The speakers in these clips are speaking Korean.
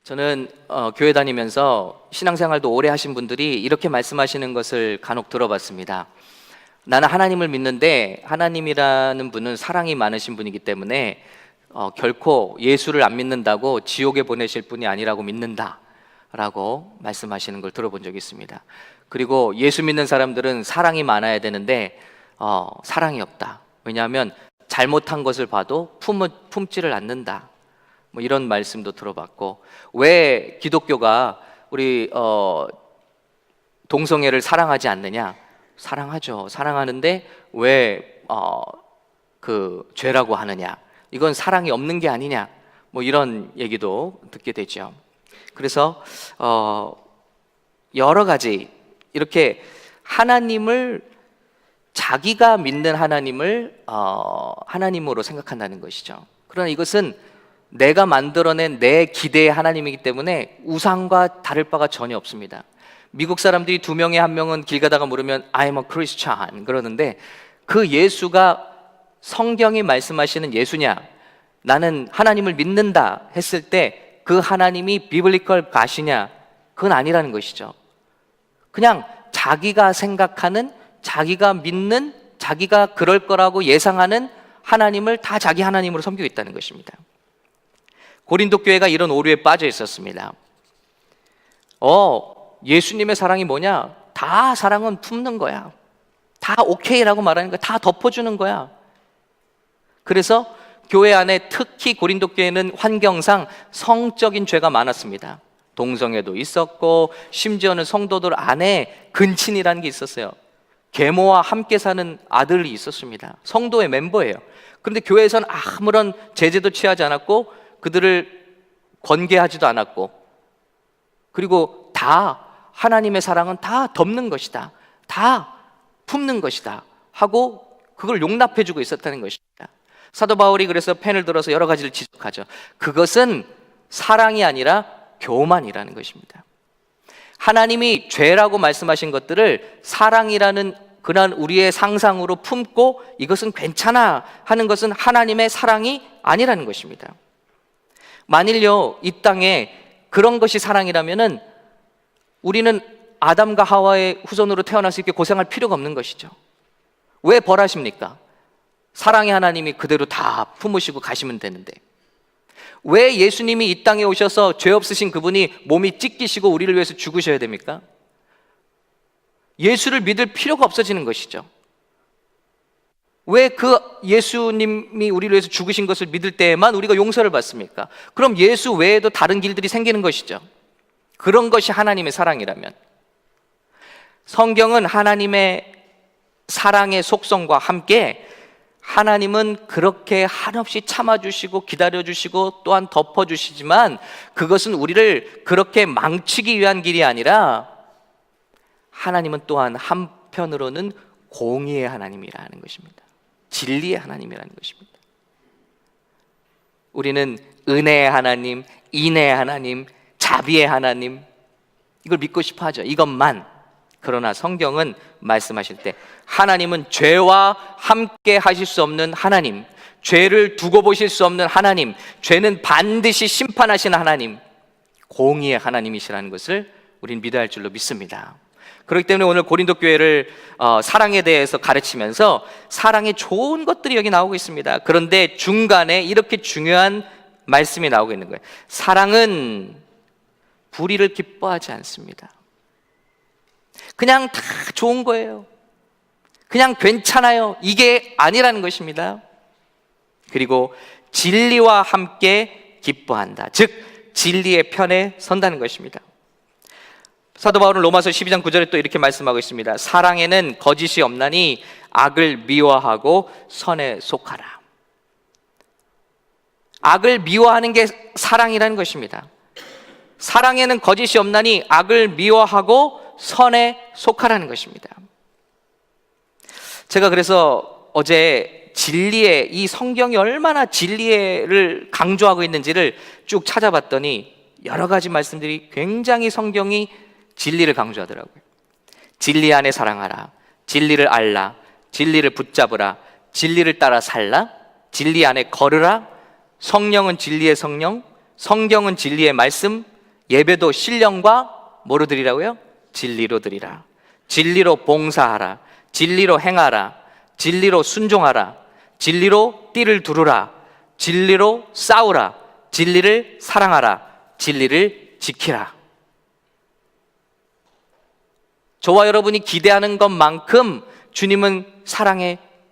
저는 교회 다니면서 신앙생활도 오래 하신 분들이 이렇게 말씀하시는 것을 간혹 들어봤습니다. 나는 하나님을 믿는데 하나님이라는 분은 사랑이 많으신 분이기 때문에 결코 예수를 안 믿는다고 지옥에 보내실 분이 아니라고 믿는다 라고 말씀하시는 걸 들어본 적이 있습니다. 그리고 예수 믿는 사람들은 사랑이 많아야 되는데 사랑이 없다. 왜냐하면 잘못한 것을 봐도 품지를 않는다. 뭐 이런 말씀도 들어봤고, 왜 기독교가 우리 동성애를 사랑하지 않느냐? 사랑하죠. 사랑하는데 왜 그 죄라고 하느냐? 이건 사랑이 없는 게 아니냐? 뭐 이런 얘기도 듣게 되죠. 그래서 여러 가지 이렇게 하나님을, 자기가 믿는 하나님을 하나님으로 생각한다는 것이죠. 그러나 이것은 내가 만들어낸 내 기대의 하나님이기 때문에 우상과 다를 바가 전혀 없습니다. 미국 사람들이 두 명에 한 명은 길 가다가 물으면 I'm a Christian 그러는데, 그 예수가 성경이 말씀하시는 예수냐, 나는 하나님을 믿는다 했을 때 그 하나님이 비블리컬 갓이냐, 그건 아니라는 것이죠. 그냥 자기가 생각하는, 자기가 믿는, 자기가 그럴 거라고 예상하는 하나님을 다 자기 하나님으로 섬기고 있다는 것입니다. 고린도 교회가 이런 오류에 빠져 있었습니다. 예수님의 사랑이 뭐냐? 다 사랑은 품는 거야. 다 오케이라고 말하는 거야. 다 덮어주는 거야. 그래서 교회 안에, 특히 고린도 교회는 환경상 성적인 죄가 많았습니다. 동성애도 있었고, 심지어는 성도들 안에 근친이라는 게 있었어요. 계모와 함께 사는 아들이 있었습니다. 성도의 멤버예요. 그런데 교회에서는 아무런 제재도 취하지 않았고, 그들을 권계하지도 않았고, 그리고 다 하나님의 사랑은 다 덮는 것이다, 다 품는 것이다 하고 그걸 용납해주고 있었다는 것입니다. 사도 바울이 그래서 펜을 들어서 여러 가지를 지적하죠. 그것은 사랑이 아니라 교만이라는 것입니다. 하나님이 죄라고 말씀하신 것들을 사랑이라는 그런 우리의 상상으로 품고 이것은 괜찮아 하는 것은 하나님의 사랑이 아니라는 것입니다. 만일요, 이 땅에 그런 것이 사랑이라면은 우리는 아담과 하와의 후손으로 태어나서 이렇게 고생할 필요가 없는 것이죠. 왜 벌하십니까? 사랑의 하나님이 그대로 다 품으시고 가시면 되는데, 왜 예수님이 이 땅에 오셔서 죄 없으신 그분이 몸이 찢기시고 우리를 위해서 죽으셔야 됩니까? 예수를 믿을 필요가 없어지는 것이죠. 왜 그 예수님이 우리를 위해서 죽으신 것을 믿을 때에만 우리가 용서를 받습니까? 그럼 예수 외에도 다른 길들이 생기는 것이죠. 그런 것이 하나님의 사랑이라면, 성경은 하나님의 사랑의 속성과 함께 하나님은 그렇게 한없이 참아주시고 기다려주시고 또한 덮어주시지만, 그것은 우리를 그렇게 망치기 위한 길이 아니라 하나님은 또한 한편으로는 공의의 하나님이라는 것입니다. 진리의 하나님이라는 것입니다. 우리는 은혜의 하나님, 인애의 하나님, 자비의 하나님, 이걸 믿고 싶어 하죠. 이것만. 그러나 성경은 말씀하실 때 하나님은 죄와 함께 하실 수 없는 하나님, 죄를 두고 보실 수 없는 하나님, 죄는 반드시 심판하시는 하나님, 공의의 하나님이시라는 것을 우리는 믿어야 할 줄로 믿습니다. 그렇기 때문에 오늘 고린도 교회를 사랑에 대해서 가르치면서 사랑의 좋은 것들이 여기 나오고 있습니다. 그런데 중간에 이렇게 중요한 말씀이 나오고 있는 거예요. 사랑은 불의를 기뻐하지 않습니다. 그냥 다 좋은 거예요. 그냥 괜찮아요. 이게 아니라는 것입니다. 그리고 진리와 함께 기뻐한다. 즉 진리의 편에 선다는 것입니다. 사도 바울은 로마서 12장 9절에 또 이렇게 말씀하고 있습니다. 사랑에는 거짓이 없나니 악을 미워하고 선에 속하라. 악을 미워하는 게 사랑이라는 것입니다. 사랑에는 거짓이 없나니 악을 미워하고 선에 속하라는 것입니다. 제가 그래서 어제 진리의, 이 성경이 얼마나 진리를 강조하고 있는지를 쭉 찾아봤더니 여러 가지 말씀들이 굉장히 성경이 진리를 강조하더라고요. 진리 안에 사랑하라, 진리를 알라, 진리를 붙잡으라, 진리를 따라 살라, 진리 안에 걸으라, 성령은 진리의 성령, 성경은 진리의 말씀, 예배도 신령과 뭐로 드리라고요? 진리로 드리라. 진리로 봉사하라. 진리로 행하라. 진리로 순종하라. 진리로 띠를 두르라. 진리로 싸우라. 진리를 사랑하라. 진리를 지키라. 저와 여러분이 기대하는 것만큼 주님은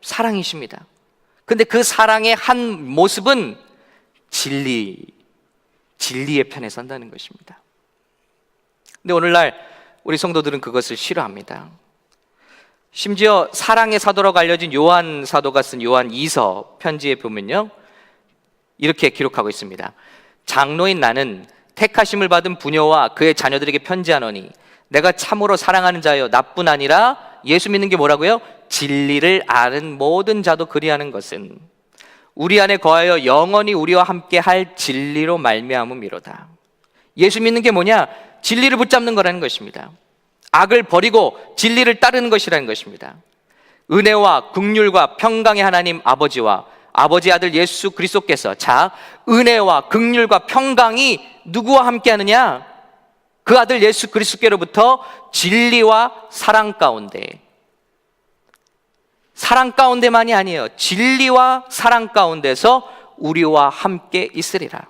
사랑이십니다. 근데 그 사랑의 한 모습은 진리의 편에 선다는 것입니다. 근데 오늘날 우리 성도들은 그것을 싫어합니다. 심지어 사랑의 사도라고 알려진 요한 사도가 쓴 요한 2서 편지에 보면요, 이렇게 기록하고 있습니다. 장로인 나는 택하심을 받은 부녀와 그의 자녀들에게 편지하노니 내가 참으로 사랑하는 자여 나뿐 아니라 예수 믿는 게 뭐라고요? 진리를 아는 모든 자도 그리하는 것은 우리 안에 거하여 영원히 우리와 함께 할 진리로 말미암음이로다. 예수 믿는 게 뭐냐? 진리를 붙잡는 거라는 것입니다. 악을 버리고 진리를 따르는 것이라는 것입니다. 은혜와 긍휼과 평강의 하나님 아버지와 아버지 아들 예수 그리스도께서, 자, 은혜와 긍휼과 평강이 누구와 함께 하느냐? 그 아들 예수 그리스도께로부터 진리와 사랑 가운데만이 아니에요. 진리와 사랑 가운데서 우리와 함께 있으리라.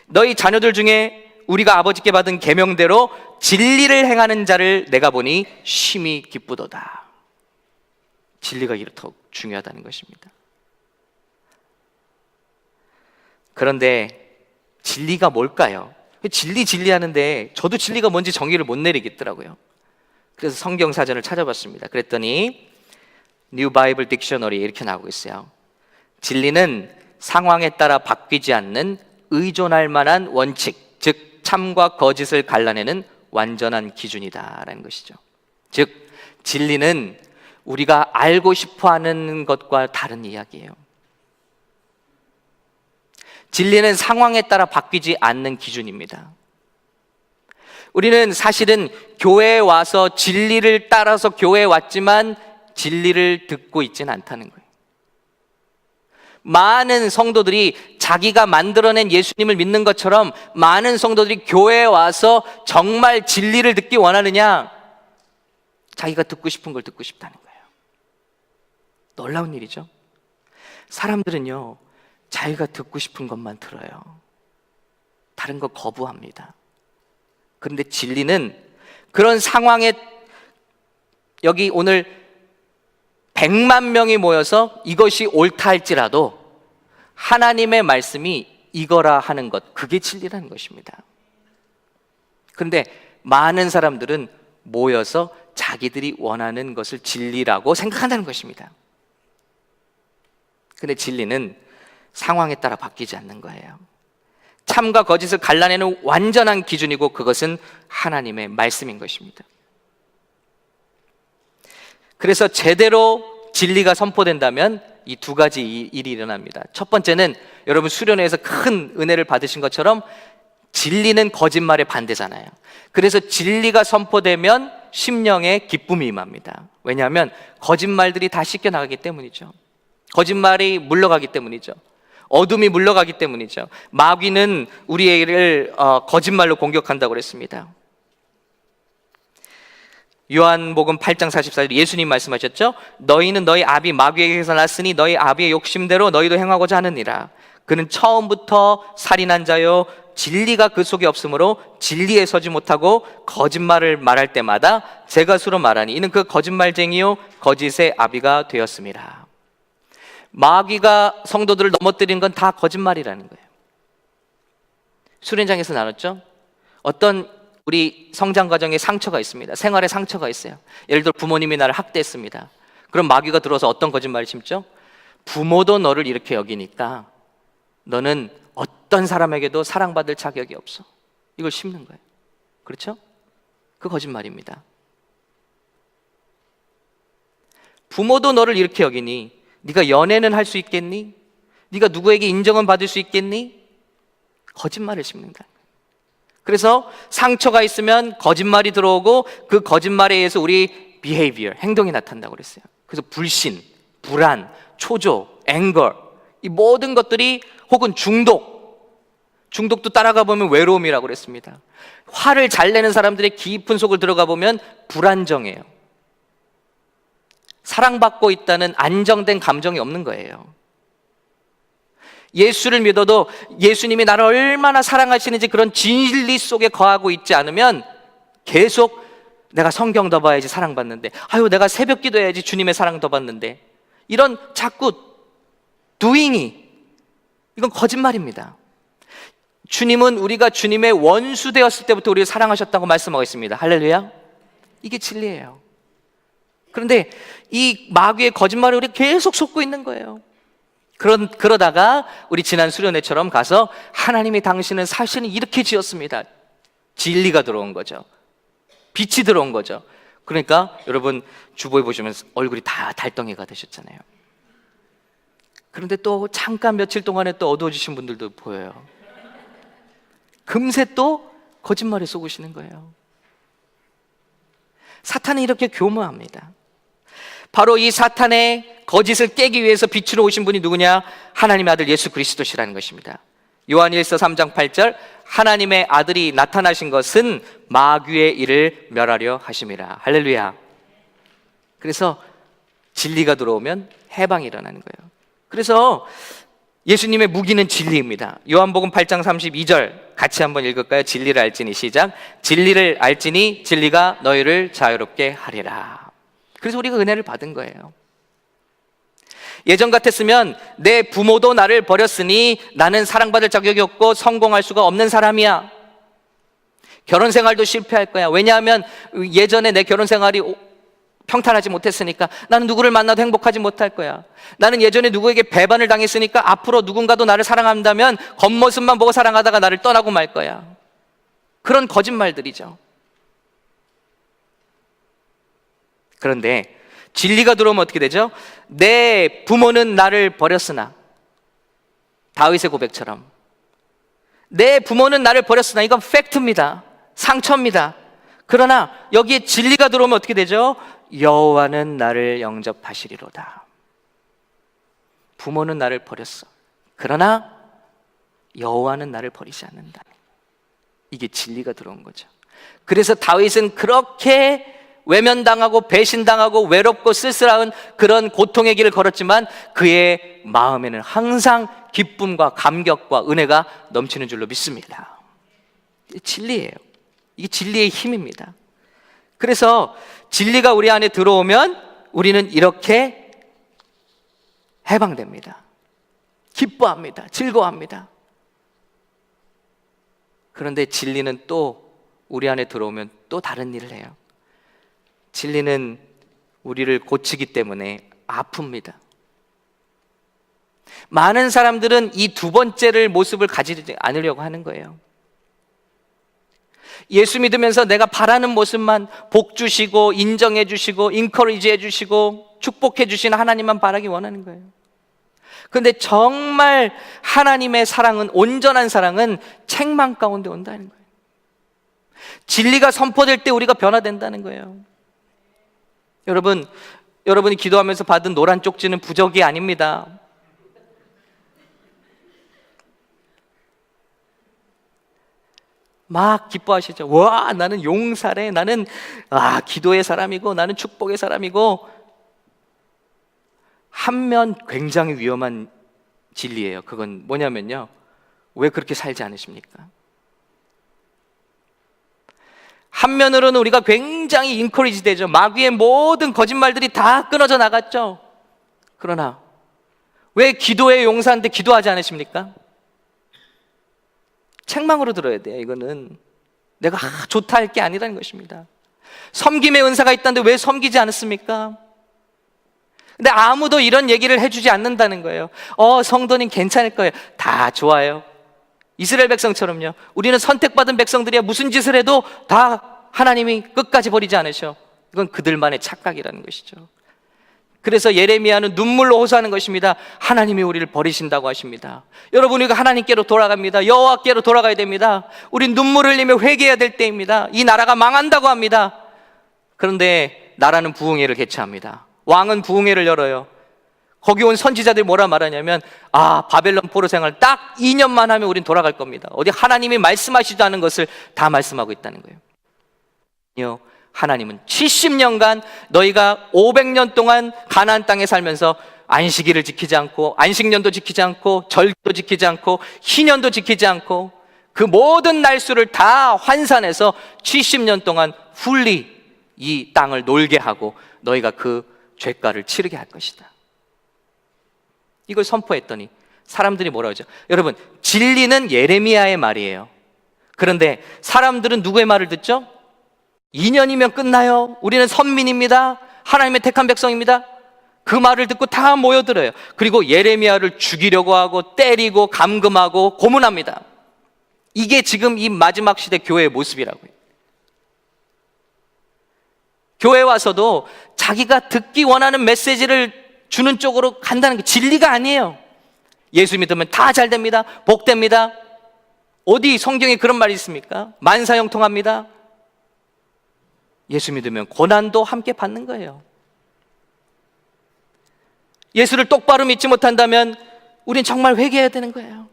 너희 자녀들 중에 우리가 아버지께 받은 계명대로 진리를 행하는 자를 내가 보니 심히 기쁘도다. 진리가 이렇게 중요하다는 것입니다. 그런데 진리가 뭘까요? 진리 하는데 저도 진리가 뭔지 정의를 못 내리겠더라고요. 그래서 성경 사전을 찾아봤습니다. 그랬더니 New Bible Dictionary 이렇게 나오고 있어요. 진리는 상황에 따라 바뀌지 않는 의존할 만한 원칙, 즉 참과 거짓을 갈라내는 완전한 기준이다라는 것이죠. 즉 진리는 우리가 알고 싶어하는 것과 다른 이야기예요. 진리는 상황에 따라 바뀌지 않는 기준입니다. 우리는 사실은 교회에 와서 진리를 따라서 교회에 왔지만 진리를 듣고 있지는 않다는 거예요. 많은 성도들이 자기가 만들어낸 예수님을 믿는 것처럼 많은 성도들이 교회에 와서 정말 진리를 듣기 원하느냐? 자기가 듣고 싶은 걸 듣고 싶다는 거예요. 놀라운 일이죠. 사람들은요, 자기가 듣고 싶은 것만 들어요. 다른 거 거부합니다. 그런데 진리는 그런 상황에, 여기 오늘 100만 명이 모여서 이것이 옳다 할지라도 하나님의 말씀이 이거라 하는 것, 그게 진리라는 것입니다. 그런데 많은 사람들은 모여서 자기들이 원하는 것을 진리라고 생각한다는 것입니다. 근데 진리는 상황에 따라 바뀌지 않는 거예요. 참과 거짓을 갈라내는 완전한 기준이고 그것은 하나님의 말씀인 것입니다. 그래서 제대로 진리가 선포된다면 이 두 가지 일이 일어납니다. 첫 번째는 여러분 수련회에서 큰 은혜를 받으신 것처럼 진리는 거짓말의 반대잖아요. 그래서 진리가 선포되면 심령에 기쁨이 임합니다. 왜냐하면 거짓말들이 다 씻겨나가기 때문이죠. 거짓말이 물러가기 때문이죠. 어둠이 물러가기 때문이죠. 마귀는 우리를 거짓말로 공격한다고 그랬습니다. 요한복음 8장 44절 예수님 말씀하셨죠? 너희는 너희 아비 마귀에게서 났으니 너희 아비의 욕심대로 너희도 행하고자 하느니라. 그는 처음부터 살인한 자요 진리가 그 속에 없으므로 진리에 서지 못하고 거짓말을 말할 때마다 제 것으로 말하니 이는 그 거짓말쟁이요 거짓의 아비가 되었습니다. 마귀가 성도들을 넘어뜨리는 건 다 거짓말이라는 거예요. 수련장에서 나눴죠? 어떤 우리 성장 과정에 상처가 있습니다. 생활에 상처가 있어요. 예를 들어 부모님이 나를 학대했습니다. 그럼 마귀가 들어서 어떤 거짓말을 심죠? 부모도 너를 이렇게 여기니까 너는 어떤 사람에게도 사랑받을 자격이 없어. 이걸 심는 거예요. 그렇죠? 그 거짓말입니다. 부모도 너를 이렇게 여기니 네가 연애는 할 수 있겠니? 네가 누구에게 인정은 받을 수 있겠니? 거짓말을 심는다. 그래서 상처가 있으면 거짓말이 들어오고 그 거짓말에 의해서 우리 behavior, 행동이 나타난다고 그랬어요. 그래서 불신, 불안, 초조, anger, 이 모든 것들이 혹은 중독, 중독도 따라가 보면 외로움이라고 그랬습니다. 화를 잘 내는 사람들의 깊은 속을 들어가 보면 불안정해요. 사랑받고 있다는 안정된 감정이 없는 거예요. 예수를 믿어도 예수님이 나를 얼마나 사랑하시는지 그런 진리 속에 거하고 있지 않으면 계속 내가 성경 더 봐야지 사랑받는데, 아유 내가 새벽 기도해야지 주님의 사랑 더 받는데, 이런 자꾸 doing이, 이건 거짓말입니다. 주님은 우리가 주님의 원수 되었을 때부터 우리를 사랑하셨다고 말씀하고 있습니다. 할렐루야. 이게 진리예요. 그런데 이 마귀의 거짓말을 우리 계속 속고 있는 거예요. 그러다가 우리 지난 수련회처럼 가서 하나님이 당신은 사실은 이렇게 지었습니다. 진리가 들어온 거죠. 빛이 들어온 거죠. 그러니까 여러분 주보에 보시면 얼굴이 다 달덩이가 되셨잖아요. 그런데 또 잠깐 며칠 동안에 또 어두워지신 분들도 보여요. 금세 또 거짓말에 속으시는 거예요. 사탄은 이렇게 교모합니다. 바로 이 사탄의 거짓을 깨기 위해서 빛으로 오신 분이 누구냐? 하나님의 아들 예수 그리스도시라는 것입니다. 요한일서 3장 8절, 하나님의 아들이 나타나신 것은 마귀의 일을 멸하려 하심이라. 할렐루야. 그래서 진리가 들어오면 해방이 일어나는 거예요. 그래서 예수님의 무기는 진리입니다. 요한복음 8장 32절 같이 한번 읽을까요? 진리를 알지니, 시작. 진리를 알지니 진리가 너희를 자유롭게 하리라. 그래서 우리가 은혜를 받은 거예요. 예전 같았으면 내 부모도 나를 버렸으니 나는 사랑받을 자격이 없고 성공할 수가 없는 사람이야. 결혼 생활도 실패할 거야. 왜냐하면 예전에 내 결혼 생활이 평탄하지 못했으니까 나는 누구를 만나도 행복하지 못할 거야. 나는 예전에 누구에게 배반을 당했으니까 앞으로 누군가도 나를 사랑한다면 겉모습만 보고 사랑하다가 나를 떠나고 말 거야. 그런 거짓말들이죠. 그런데 진리가 들어오면 어떻게 되죠? 내 부모는 나를 버렸으나, 다윗의 고백처럼 내 부모는 나를 버렸으나, 이건 팩트입니다. 상처입니다. 그러나 여기에 진리가 들어오면 어떻게 되죠? 여호와는 나를 영접하시리로다. 부모는 나를 버렸어. 그러나 여호와는 나를 버리지 않는다. 이게 진리가 들어온 거죠. 그래서 다윗은 그렇게 외면당하고 배신당하고 외롭고 쓸쓸한 그런 고통의 길을 걸었지만 그의 마음에는 항상 기쁨과 감격과 은혜가 넘치는 줄로 믿습니다. 이게 진리예요. 이게 진리의 힘입니다. 그래서 진리가 우리 안에 들어오면 우리는 이렇게 해방됩니다. 기뻐합니다. 즐거워합니다. 그런데 진리는 또 우리 안에 들어오면 또 다른 일을 해요. 진리는 우리를 고치기 때문에 아픕니다. 많은 사람들은 이 두 번째를 모습을 가지지 않으려고 하는 거예요. 예수 믿으면서 내가 바라는 모습만, 복 주시고 인정해 주시고 인커리지 해 주시고 축복해 주시는 하나님만 바라기 원하는 거예요. 그런데 정말 하나님의 사랑은, 온전한 사랑은 책망 가운데 온다는 거예요. 진리가 선포될 때 우리가 변화된다는 거예요. 여러분이 기도하면서 받은 노란 쪽지는 부적이 아닙니다. 막 기뻐하시죠. 와, 나는 용사래. 나는 기도의 사람이고 나는 축복의 사람이고. 한면 굉장히 위험한 진리예요. 그건 뭐냐면요, 왜 그렇게 살지 않으십니까? 한면으로는 우리가 굉장히 인커리지 되죠. 마귀의 모든 거짓말들이 다 끊어져 나갔죠. 그러나 왜 기도의 용사인데 기도하지 않으십니까? 책망으로 들어야 돼요. 이거는 내가 좋다 할 게 아니라는 것입니다. 섬김의 은사가 있다는데 왜 섬기지 않았습니까? 근데 아무도 이런 얘기를 해주지 않는다는 거예요. 성도님 괜찮을 거예요. 다 좋아요. 이스라엘 백성처럼요. 우리는 선택받은 백성들이야. 무슨 짓을 해도 다 하나님이 끝까지 버리지 않으셔. 이건 그들만의 착각이라는 것이죠. 그래서 예레미야는 눈물로 호소하는 것입니다. 하나님이 우리를 버리신다고 하십니다. 여러분, 우리가 하나님께로 돌아갑니다. 여호와께로 돌아가야 됩니다. 우린 눈물을 흘리며 회개해야 될 때입니다. 이 나라가 망한다고 합니다. 그런데 나라는 부흥회를 개최합니다. 왕은 부흥회를 열어요. 거기 온 선지자들이 뭐라 말하냐면, 바벨론 포로 생활 딱 2년만 하면 우린 돌아갈 겁니다. 어디 하나님이 말씀하시지 않은 것을 다 말씀하고 있다는 거예요. 하나님은 70년간 너희가 500년 동안 가나안 땅에 살면서 안식일을 지키지 않고, 안식년도 지키지 않고, 절도 지키지 않고, 희년도 지키지 않고, 그 모든 날수를 다 환산해서 70년 동안 훌리 이 땅을 놀게 하고 너희가 그 죄가를 치르게 할 것이다. 이걸 선포했더니 사람들이 뭐라 하죠? 여러분, 진리는 예레미야의 말이에요. 그런데 사람들은 누구의 말을 듣죠? 2년이면 끝나요. 우리는 선민입니다. 하나님의 택한 백성입니다. 그 말을 듣고 다 모여들어요. 그리고 예레미야를 죽이려고 하고 때리고 감금하고 고문합니다. 이게 지금 이 마지막 시대 교회의 모습이라고요. 교회 와서도 자기가 듣기 원하는 메시지를 주는 쪽으로 간다는 게 진리가 아니에요. 예수 믿으면 다 잘 됩니다. 복됩니다. 어디 성경에 그런 말이 있습니까? 만사형통합니다. 예수 믿으면 고난도 함께 받는 거예요. 예수를 똑바로 믿지 못한다면 우린 정말 회개해야 되는 거예요.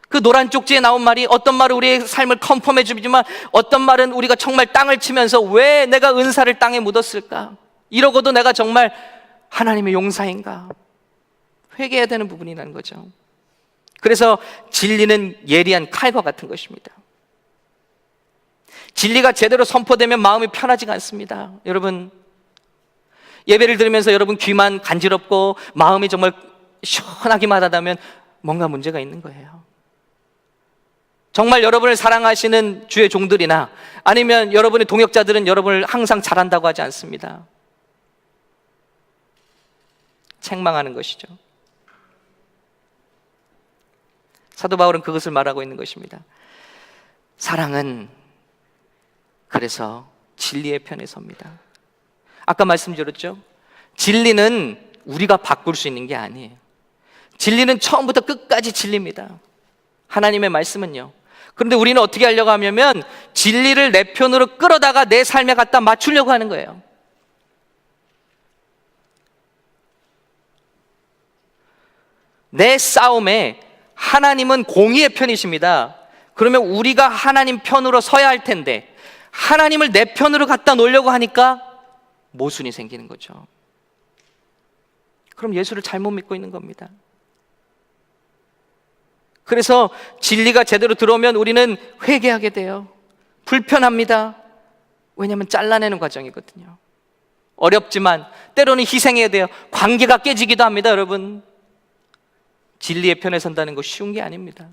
그 노란 쪽지에 나온 말이 어떤 말은 우리의 삶을 컨펌해 주지만 어떤 말은 우리가 정말 땅을 치면서 왜 내가 은사를 땅에 묻었을까? 이러고도 내가 정말 하나님의 용사인가? 회개해야 되는 부분이라는 거죠. 그래서 진리는 예리한 칼과 같은 것입니다. 진리가 제대로 선포되면 마음이 편하지가 않습니다. 여러분, 예배를 들으면서 여러분 귀만 간지럽고 마음이 정말 시원하기만 하다면 뭔가 문제가 있는 거예요. 정말 여러분을 사랑하시는 주의 종들이나 아니면 여러분의 동역자들은 여러분을 항상 잘한다고 하지 않습니다. 책망하는 것이죠. 사도 바울은 그것을 말하고 있는 것입니다. 사랑은 그래서 진리의 편에 섭니다. 아까 말씀드렸죠? 진리는 우리가 바꿀 수 있는 게 아니에요. 진리는 처음부터 끝까지 진리입니다. 하나님의 말씀은요. 그런데 우리는 어떻게 하려고 하냐면 진리를 내 편으로 끌어다가 내 삶에 갖다 맞추려고 하는 거예요. 내 싸움에 하나님은 공의의 편이십니다. 그러면 우리가 하나님 편으로 서야 할 텐데 하나님을 내 편으로 갖다 놓으려고 하니까 모순이 생기는 거죠. 그럼 예수를 잘못 믿고 있는 겁니다. 그래서 진리가 제대로 들어오면 우리는 회개하게 돼요. 불편합니다. 왜냐하면 잘라내는 과정이거든요. 어렵지만 때로는 희생해야 돼요. 관계가 깨지기도 합니다, 여러분. 진리의 편에 선다는 거 쉬운 게 아닙니다.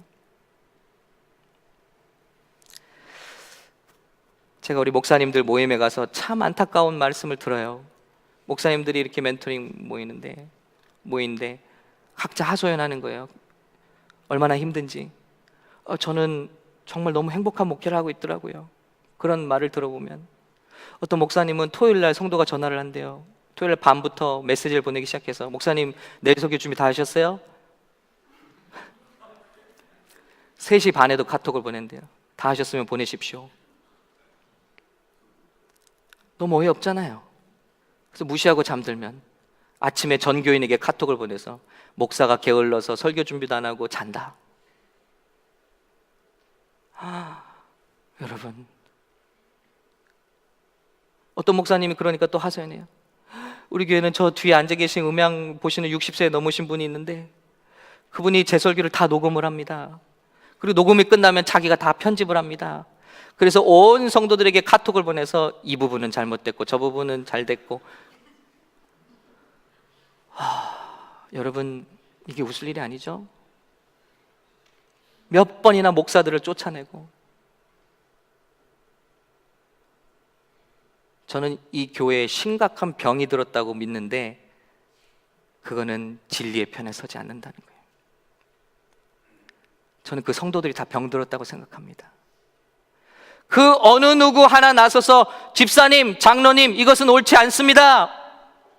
제가 우리 목사님들 모임에 가서 참 안타까운 말씀을 들어요. 목사님들이 이렇게 멘토링 모이는데 각자 하소연하는 거예요. 얼마나 힘든지. 저는 정말 너무 행복한 목회를 하고 있더라고요. 그런 말을 들어보면 어떤 목사님은 토요일 날 성도가 전화를 한대요. 토요일 밤부터 메시지를 보내기 시작해서 목사님 내일 설교 준비 다 하셨어요? 3시 반에도 카톡을 보낸대요. 다 하셨으면 보내십시오. 너무 어이없잖아요. 그래서 무시하고 잠들면 아침에 전교인에게 카톡을 보내서 목사가 게을러서 설교 준비도 안 하고 잔다. 여러분, 어떤 목사님이 그러니까 또 하소연해요. 우리 교회는 저 뒤에 앉아 계신 음향 보시는 60세 넘으신 분이 있는데 그분이 제 설교를 다 녹음을 합니다. 그리고 녹음이 끝나면 자기가 다 편집을 합니다. 그래서 온 성도들에게 카톡을 보내서 이 부분은 잘못됐고 저 부분은 잘 됐고. 여러분, 이게 웃을 일이 아니죠? 몇 번이나 목사들을 쫓아내고. 저는 이 교회에 심각한 병이 들었다고 믿는데 그거는 진리의 편에 서지 않는다는 거예요. 저는 그 성도들이 다 병들었다고 생각합니다. 그 어느 누구 하나 나서서 집사님, 장로님, 이것은 옳지 않습니다.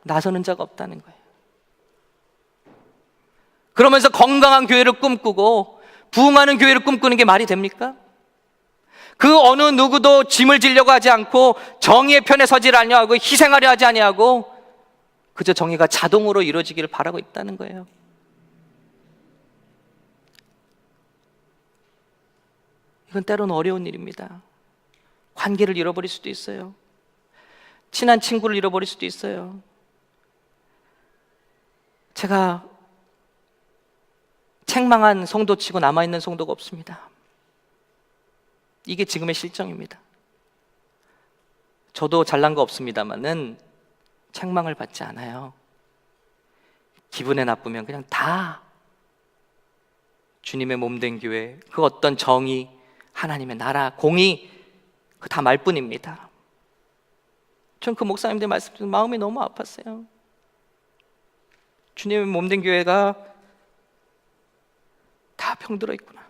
나서는 자가 없다는 거예요. 그러면서 건강한 교회를 꿈꾸고 부흥하는 교회를 꿈꾸는 게 말이 됩니까? 그 어느 누구도 짐을 지려고 하지 않고 정의의 편에 서지 아니하고 희생하려 하지 아니하고 그저 정의가 자동으로 이루어지기를 바라고 있다는 거예요. 이건 때로는 어려운 일입니다. 관계를 잃어버릴 수도 있어요. 친한 친구를 잃어버릴 수도 있어요. 제가 책망한 성도치고 남아있는 성도가 없습니다. 이게 지금의 실정입니다. 저도 잘난 거 없습니다만은 책망을 받지 않아요. 기분에 나쁘면 그냥 다 주님의 몸된 교회, 그 어떤 정의, 하나님의 나라, 공의, 그 다 말뿐입니다. 전 그 목사님들 말씀 듣고 마음이 너무 아팠어요. 주님의 몸된 교회가 다 병들어 있구나.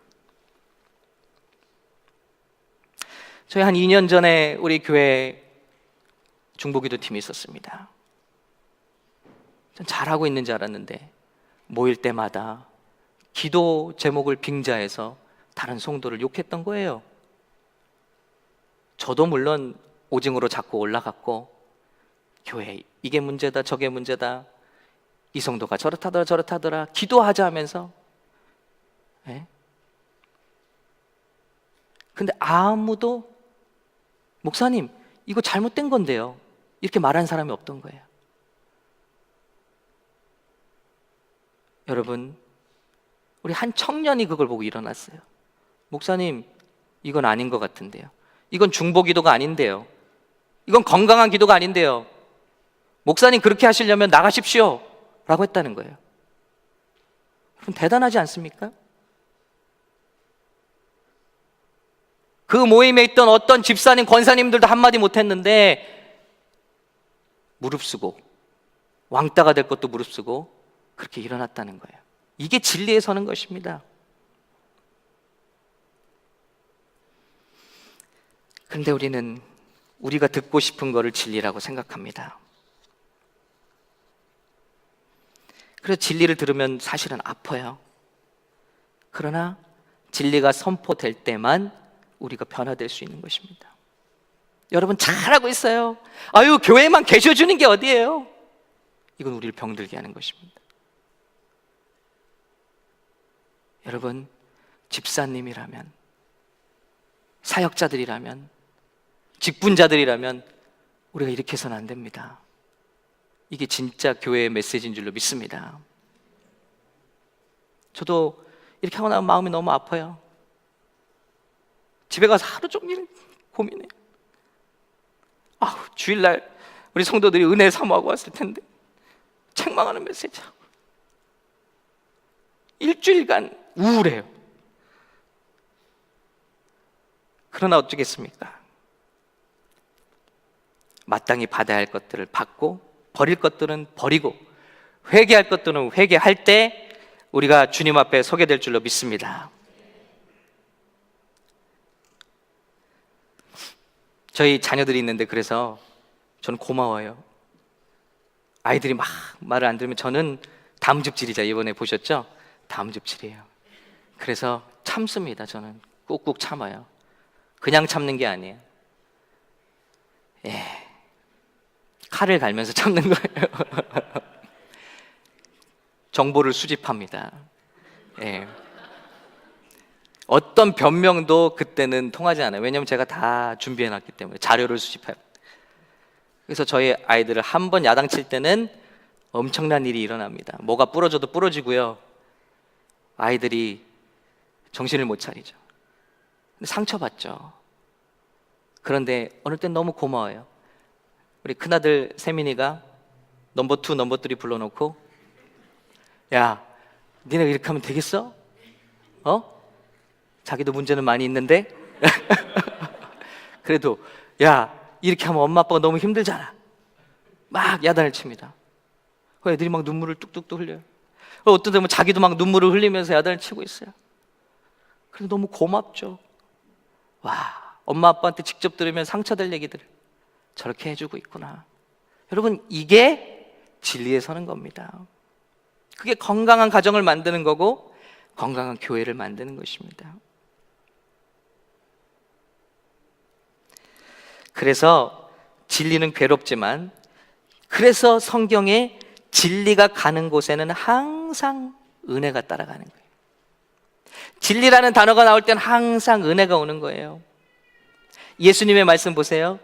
저희 한 2년 전에 우리 교회 중보기도 팀이 있었습니다. 전 잘하고 있는 줄 알았는데 모일 때마다 기도 제목을 빙자해서 다른 성도를 욕했던 거예요. 저도 물론 오징어로 자꾸 올라갔고, 교회 이게 문제다 저게 문제다, 이 성도가 저렇다더라 저렇다더라 기도하자 하면서. 근데 아무도 목사님 이거 잘못된 건데요 이렇게 말한 사람이 없던 거예요. 여러분, 우리 한 청년이 그걸 보고 일어났어요. 목사님 이건 아닌 것 같은데요, 이건 중보기도가 아닌데요, 이건 건강한 기도가 아닌데요, 목사님 그렇게 하시려면 나가십시오 라고 했다는 거예요. 여러분, 대단하지 않습니까? 그 모임에 있던 어떤 집사님, 권사님들도 한마디 못했는데 무릅쓰고, 왕따가 될 것도 무릅쓰고 그렇게 일어났다는 거예요. 이게 진리에 서는 것입니다. 그런데 우리는 우리가 듣고 싶은 거를 진리라고 생각합니다. 그래서 진리를 들으면 사실은 아파요. 그러나 진리가 선포될 때만 우리가 변화될 수 있는 것입니다. 여러분 잘하고 있어요. 아유 교회만 계셔주는 게 어디예요? 이건 우리를 병들게 하는 것입니다. 여러분, 집사님이라면, 사역자들이라면, 직분자들이라면 우리가 이렇게 해서는 안 됩니다. 이게 진짜 교회의 메시지인 줄로 믿습니다. 저도 이렇게 하고 나면 마음이 너무 아파요. 집에 가서 하루 종일 고민해요. 주일날 우리 성도들이 은혜 사모하고 왔을 텐데 책망하는 메시지하고 일주일간 우울해요. 그러나 어쩌겠습니까? 마땅히 받아야 할 것들을 받고, 버릴 것들은 버리고, 회개할 것들은 회개할 때 우리가 주님 앞에 서게 될 줄로 믿습니다. 저희 자녀들이 있는데 그래서 저는 고마워요. 아이들이 막 말을 안 들으면 저는 다음즙질이자, 이번에 보셨죠? 다음즙질이에요. 그래서 참습니다. 저는 꾹꾹 참아요. 그냥 참는 게 아니에요. 칼을 갈면서 참는 거예요. 정보를 수집합니다. 어떤 변명도 그때는 통하지 않아요. 왜냐하면 제가 다 준비해놨기 때문에 자료를 수집해요. 그래서 저희 아이들을 한 번 야당칠 때는 엄청난 일이 일어납니다. 뭐가 부러져도 부러지고요, 아이들이 정신을 못 차리죠. 근데 상처받죠. 그런데 어느 땐 너무 고마워요. 우리 큰아들 세민이가 넘버 2, 넘버 3 불러놓고, 야, 니네가 이렇게 하면 되겠어? 자기도 문제는 많이 있는데 그래도 야, 이렇게 하면 엄마 아빠가 너무 힘들잖아. 막 야단을 칩니다. 애들이 막 눈물을 뚝뚝뚝 흘려요. 어떤 때는 자기도 막 눈물을 흘리면서 야단을 치고 있어요. 그래서 너무 고맙죠. 와, 엄마 아빠한테 직접 들으면 상처될 얘기들을 저렇게 해주고 있구나. 여러분, 이게 진리에 서는 겁니다. 그게 건강한 가정을 만드는 거고 건강한 교회를 만드는 것입니다. 그래서 진리는 괴롭지만 그래서 성경에 진리가 가는 곳에는 항상 은혜가 따라가는 거예요. 진리라는 단어가 나올 때는 항상 은혜가 오는 거예요. 예수님의 말씀 보세요.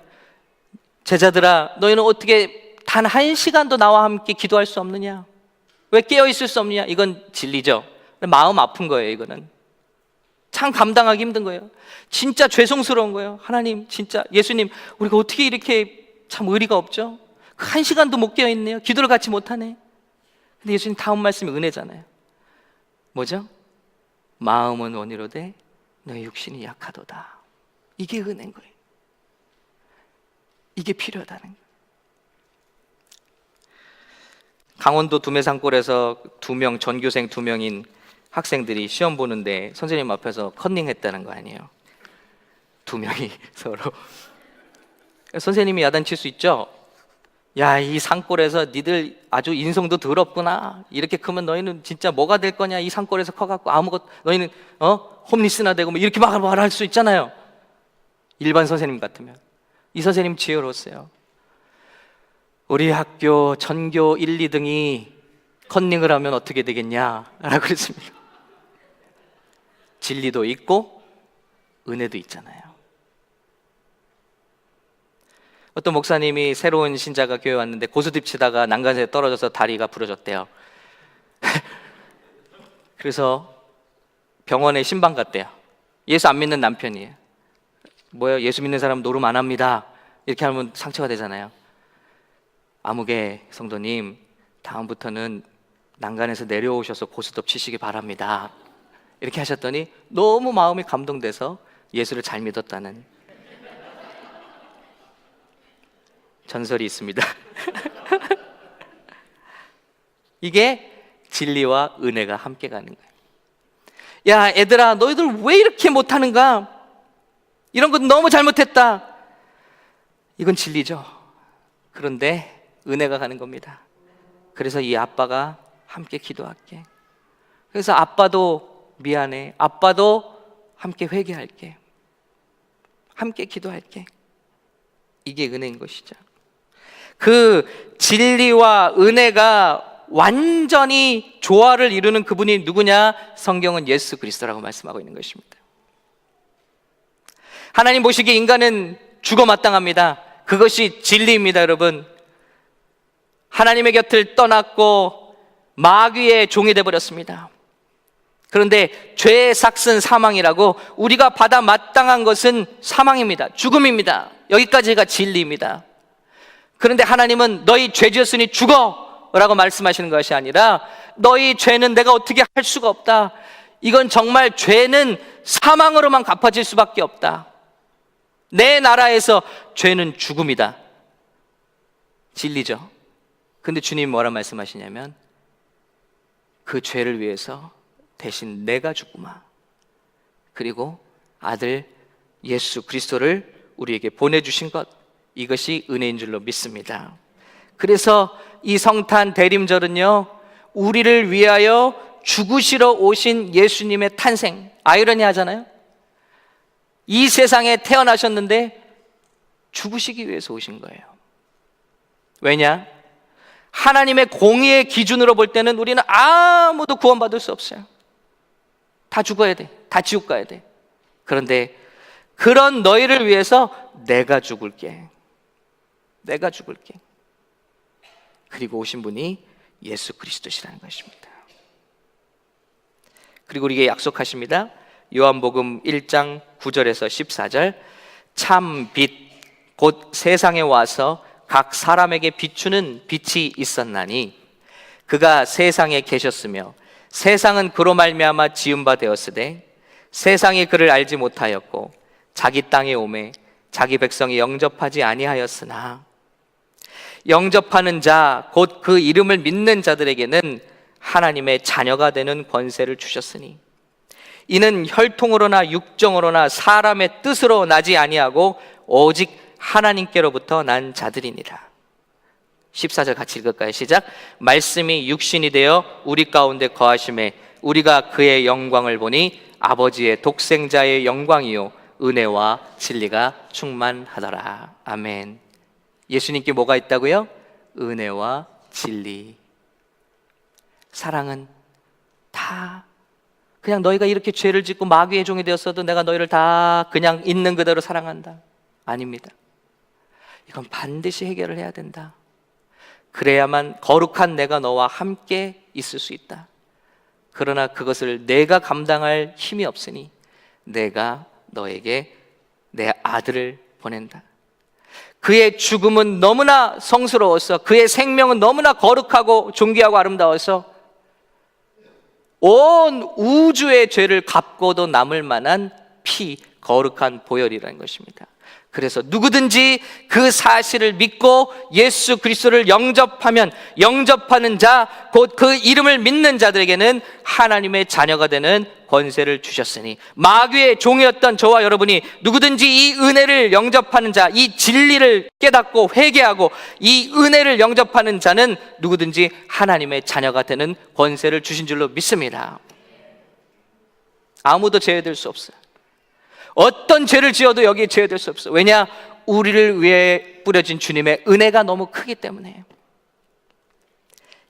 제자들아, 너희는 어떻게 단 한 시간도 나와 함께 기도할 수 없느냐? 왜 깨어 있을 수 없느냐? 이건 진리죠. 마음 아픈 거예요. 이거는 참 감당하기 힘든 거예요. 진짜 죄송스러운 거예요. 하나님, 진짜 예수님, 우리가 어떻게 이렇게 참 의리가 없죠? 한 시간도 못 깨어 있네요. 기도를 같이 못 하네. 근데 예수님 다음 말씀이 은혜잖아요. 뭐죠? 마음은 원이로되 너의 육신이 약하도다. 이게 은혜인 거예요. 이게 필요하다는 거예요. 강원도 두메산골에서 전교생 2명인 학생들이 시험 보는데 선생님 앞에서 컨닝했다는 거 아니에요. 2명이 서로. 선생님이 야단칠 수 있죠. 야, 이 산골에서 니들 아주 인성도 더럽구나. 이렇게 크면 너희는 진짜 뭐가 될 거냐. 이 산골에서 커갖고 아무것도, 너희는 홈리스나 되고 뭐 이렇게 막 말할 수 있잖아요. 일반 선생님 같으면. 이 선생님 지혜로웠어요. 우리 학교 전교 1, 2등이 컨닝을 하면 어떻게 되겠냐 라고 그랬습니다. 진리도 있고 은혜도 있잖아요. 어떤 목사님이 새로운 신자가 교회 왔는데 고스톱 치다가 난간에 떨어져서 다리가 부러졌대요. 그래서 병원에 신방 갔대요. 예수 안 믿는 남편이에요. 뭐예요? 예수 믿는 사람 노름 안 합니다. 이렇게 하면 상처가 되잖아요. 아무개 성도님, 다음부터는 난간에서 내려오셔서 고스톱 치시기 바랍니다. 이렇게 하셨더니 너무 마음이 감동돼서 예수를 잘 믿었다는 전설이 있습니다. 이게 진리와 은혜가 함께 가는 거예요. 야, 애들아, 너희들 왜 이렇게 못하는가? 이런 건 너무 잘못했다. 이건 진리죠. 그런데 은혜가 가는 겁니다. 그래서 이 아빠가 함께 기도할게. 그래서 아빠도 미안해. 아빠도 함께 회개할게. 함께 기도할게. 이게 은혜인 것이죠. 그 진리와 은혜가 완전히 조화를 이루는 그분이 누구냐? 성경은 예수 그리스도라고 말씀하고 있는 것입니다. 하나님 보시기에 인간은 죽어 마땅합니다. 그것이 진리입니다, 여러분. 하나님의 곁을 떠났고 마귀의 종이 되어버렸습니다. 그런데 죄의 삭은 사망이라고 우리가 받아 마땅한 것은 사망입니다. 죽음입니다. 여기까지가 진리입니다. 그런데 하나님은 너희 죄 지었으니 죽어 라고 말씀하시는 것이 아니라 너희 죄는 내가 어떻게 할 수가 없다. 이건 정말 죄는 사망으로만 갚아질 수밖에 없다. 내 나라에서 죄는 죽음이다. 진리죠. 근데 주님이 뭐라 말씀하시냐면 그 죄를 위해서 대신 내가 죽구마. 그리고 아들 예수 그리스도를 우리에게 보내주신 것, 이것이 은혜인 줄로 믿습니다. 그래서 이 성탄 대림절은요, 우리를 위하여 죽으시러 오신 예수님의 탄생, 아이러니하잖아요. 이 세상에 태어나셨는데 죽으시기 위해서 오신 거예요. 왜냐? 하나님의 공의의 기준으로 볼 때는 우리는 아무도 구원받을 수 없어요. 다 죽어야 돼. 다 지옥 가야 돼. 그런데 그런 너희를 위해서 내가 죽을게. 내가 죽을게. 그리고 오신 분이 예수 그리스도시라는 것입니다. 그리고 우리에게 약속하십니다. 요한복음 1장 9절에서 14절, 참 빛 곧 세상에 와서 각 사람에게 비추는 빛이 있었나니 그가 세상에 계셨으며 세상은 그로 말미암아 지은 바 되었으되 세상이 그를 알지 못하였고 자기 땅에 오매 자기 백성이 영접하지 아니하였으나 영접하는 자 곧 그 이름을 믿는 자들에게는 하나님의 자녀가 되는 권세를 주셨으니 이는 혈통으로나 육정으로나 사람의 뜻으로 나지 아니하고 오직 하나님께로부터 난 자들이니라. 14절 같이 읽을까요? 시작. 말씀이 육신이 되어 우리 가운데 거하심에 우리가 그의 영광을 보니 아버지의 독생자의 영광이요 은혜와 진리가 충만하더라. 아멘. 예수님께 뭐가 있다고요? 은혜와 진리. 사랑은 다 그냥 너희가 이렇게 죄를 짓고 마귀의 종이 되었어도 내가 너희를 다 그냥 있는 그대로 사랑한다. 아닙니다. 이건 반드시 해결을 해야 된다. 그래야만 거룩한 내가 너와 함께 있을 수 있다. 그러나 그것을 내가 감당할 힘이 없으니 내가 너에게 내 아들을 보낸다. 그의 죽음은 너무나 성스러워서, 그의 생명은 너무나 거룩하고 존귀하고 아름다워서 온 우주의 죄를 갚고도 남을 만한 피, 거룩한 보혈이라는 것입니다. 그래서 누구든지 그 사실을 믿고 예수 그리스도를 영접하면, 영접하는 자, 곧 그 이름을 믿는 자들에게는 하나님의 자녀가 되는 권세를 주셨으니, 마귀의 종이었던 저와 여러분이 누구든지 이 은혜를 영접하는 자, 이 진리를 깨닫고 회개하고 이 은혜를 영접하는 자는 누구든지 하나님의 자녀가 되는 권세를 주신 줄로 믿습니다. 아무도 제외될 수 없어요. 어떤 죄를 지어도 여기에 제외될 수 없어. 왜냐? 우리를 위해 뿌려진 주님의 은혜가 너무 크기 때문에.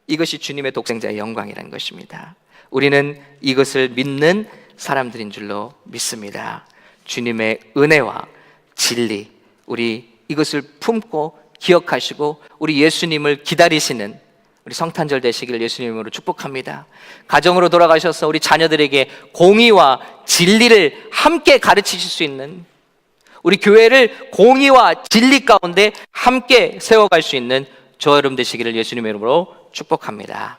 이것이 주님의 독생자의 영광이라는 것입니다. 우리는 이것을 믿는 사람들인 줄로 믿습니다. 주님의 은혜와 진리, 우리 이것을 품고 기억하시고 우리 예수님을 기다리시는 우리 성탄절 되시기를 예수님으로 축복합니다. 가정으로 돌아가셔서 우리 자녀들에게 공의와 진리를 함께 가르치실 수 있는, 우리 교회를 공의와 진리 가운데 함께 세워갈 수 있는 저와 여러분 되시기를 예수님의 이름으로 축복합니다.